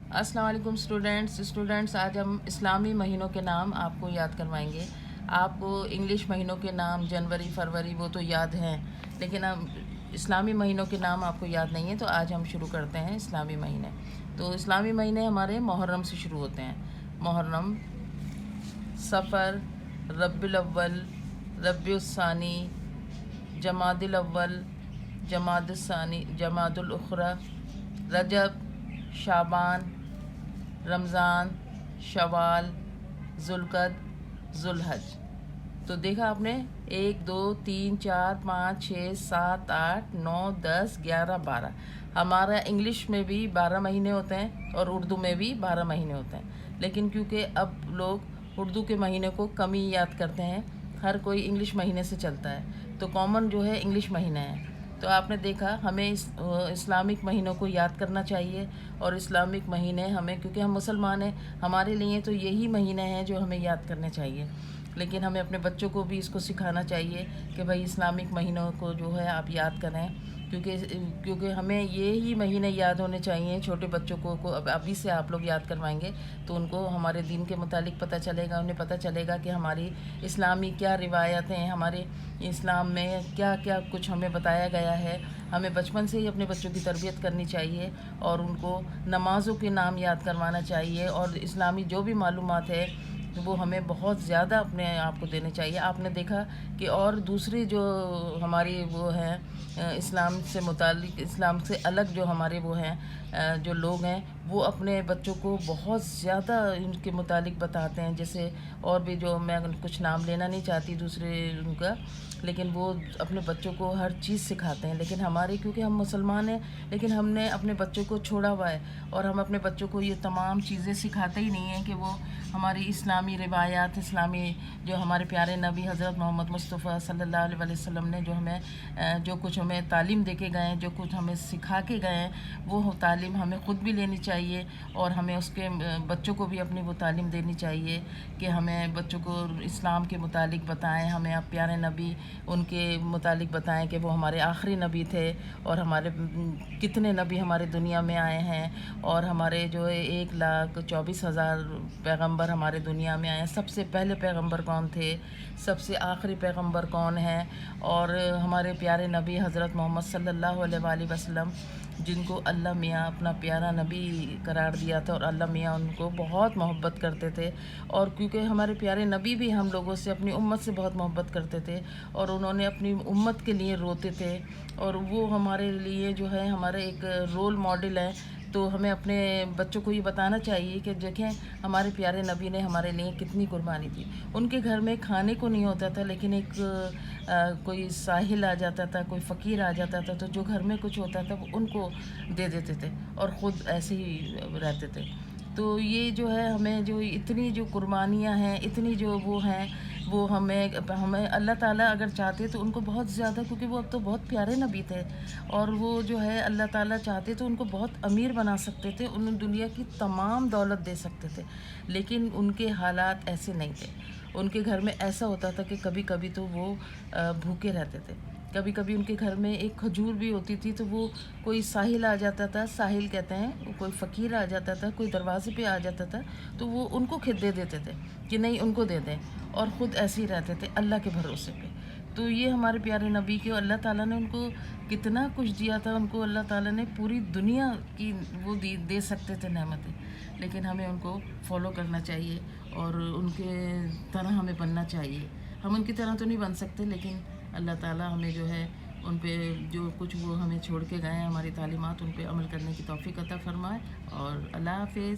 अस्सलाम वालेकुम स्टूडेंट्स आज हम इस्लामी महीनों के नाम आपको याद करवाएंगे। आपको इंग्लिश महीनों के नाम जनवरी फरवरी वो तो याद हैं, लेकिन अब इस्लामी महीनों के नाम आपको याद नहीं है। तो आज हम शुरू करते हैं इस्लामी महीने। तो इस्लामी महीने हमारे मुहर्रम से शुरू होते हैं। मुहर्रम, सफ़र, रब्बिल अव्वल, रब्बिउस सानी, जमादिल अव्वल, जमादिस सानी, जमादुल उखरा, रजब, शाबान, रमज़ान, शवाल, ज़ुल्क़द, ज़ुल्हज। तो देखा आपने 1 2 3 4 5 6 7 8 9 10 11 12। हमारा इंग्लिश में भी 12 महीने होते हैं और उर्दू में भी 12 महीने होते हैं, लेकिन क्योंकि अब लोग उर्दू के महीने को कम ही याद करते हैं, हर कोई इंग्लिश महीने से चलता है, तो कॉमन जो है इंग्लिश महीना है। तो आपने देखा हमें इस्लामिक महीनों को याद करना चाहिए, और इस्लामिक महीने हमें, क्योंकि हम मुसलमान हैं, हमारे लिए तो यही महीने हैं जो हमें याद करने चाहिए। लेकिन हमें अपने बच्चों को भी इसको सिखाना चाहिए कि भाई इस्लामिक महीनों को जो है आप याद करें, क्योंकि हमें ये ही महीने याद होने चाहिए। छोटे बच्चों को अब अभी से आप लोग याद करवाएंगे तो उनको हमारे दीन के मुतालिक पता चलेगा, उन्हें पता चलेगा कि हमारी इस्लामी क्या रिवायत हैं, हमारे इस्लाम में क्या क्या कुछ हमें बताया गया है। हमें बचपन से ही अपने बच्चों की तरबियत करनी चाहिए और उनको नमाज़ों के नाम याद करवाना चाहिए, और इस्लामी जो भी मालूमात है वो हमें बहुत ज़्यादा अपने आप को देने चाहिए। आपने देखा कि और दूसरी जो हमारी वो हैं इस्लाम से मुतालिक, इस्लाम से अलग जो हमारे वो हैं जो लोग हैं, वो अपने बच्चों को बहुत ज़्यादा इनके मुतालिक बताते हैं। जैसे और भी जो, मैं कुछ नाम लेना नहीं चाहती दूसरे उनका, लेकिन वो अपने बच्चों को हर चीज़ सिखाते हैं। लेकिन हमारे, क्योंकि हम मुसलमान हैं, लेकिन हमने अपने बच्चों को छोड़ा हुआ है, और हम अपने बच्चों को ये तमाम चीज़ें सिखाते ही नहीं हैं कि वो हमारी इस्लामी रिवायात, इस्लामी जो हमारे प्यारे नबी हज़रत मोहम्मद मुस्तफ़ा सल्लल्लाहु अलैहि वसल्लम ने जो हमें जो कुछ हमें तालीम दे के गए हैं, जो कुछ हमें सिखा के गए हैं, वो तालीम हमें ख़ुद भी लेनी चाहिए, और हमें उसके बच्चों को भी अपनी वो तालीम देनी चाहिए कि हमें बच्चों को इस्लाम के मुतालिक बताएं। हमें अब प्यारे नबी उनके मुतालिक बताएं कि वो हमारे आखिरी नबी थे, और हमारे कितने नबी हमारे दुनिया में आए हैं, और हमारे जो 1,24,000 पैगंबर हमारे दुनिया में आए हैं। सबसे पहले पैगंबर कौन थे, सबसे आखिरी पैगंबर कौन है, और हमारे प्यारे नबी हज़रत मोहम्मद सल्लल्लाहु अलैहि वसल्लम, जिनको अल्लाह मियाँ अपना प्यारा नबी करार दिया था, और अल्लाह मियाँ उनको बहुत मोहब्बत करते थे। और क्योंकि हमारे प्यारे नबी भी हम लोगों से, अपनी उम्मत से बहुत मोहब्बत करते थे, और उन्होंने अपनी उम्मत के लिए रोते थे, और वो हमारे लिए जो है हमारे एक रोल मॉडल है। तो हमें अपने बच्चों को ये बताना चाहिए कि देखें हमारे प्यारे नबी ने हमारे लिए कितनी कुर्बानी दी। उनके घर में खाने को नहीं होता था, लेकिन एक कोई साहिल आ जाता था, कोई फ़कीर आ जाता था, तो जो घर में कुछ होता था वो उनको दे देते थे, और ख़ुद ऐसे ही रहते थे। तो ये जो है हमें जो इतनी जो कुर्बानियाँ हैं, इतनी जो वो हैं, वो हमें अल्लाह ताला अगर चाहते तो उनको बहुत ज़्यादा, क्योंकि वो अब तो बहुत प्यारे नबी थे, और वो जो है अल्लाह ताला चाहते तो उनको बहुत अमीर बना सकते थे, उन दुनिया की तमाम दौलत दे सकते थे, लेकिन उनके हालात ऐसे नहीं थे। उनके घर में ऐसा होता था कि कभी कभी तो वो भूखे रहते थे। कभी कभी उनके घर में एक खजूर भी होती थी, तो वो कोई साहिल आ जाता था, साहिल कहते हैं, कोई फ़कीर आ जाता था, कोई दरवाजे पे आ जाता था, तो वो उनको दे देते थे कि नहीं उनको दे दें, और ख़ुद ऐसे ही रहते थे अल्लाह के भरोसे पे। तो ये हमारे प्यारे नबी के अल्लाह ताला ने उनको कितना कुछ दिया था, उनको अल्लाह ताला ने पूरी दुनिया की वो दे सकते थे नेमतें, लेकिन हमें उनको फॉलो करना चाहिए और उनके तरह हमें बनना चाहिए। हम उनकी तरह तो नहीं बन सकते, लेकिन अल्लाह ताला हमें जो है उन पे जो कुछ वो हमें छोड़ के गए हैं, हमारी तालीमात, उन पे अमल करने की तौफ़ीक़ अता फ़रमाए। और अल्लाह हाफ़िज़।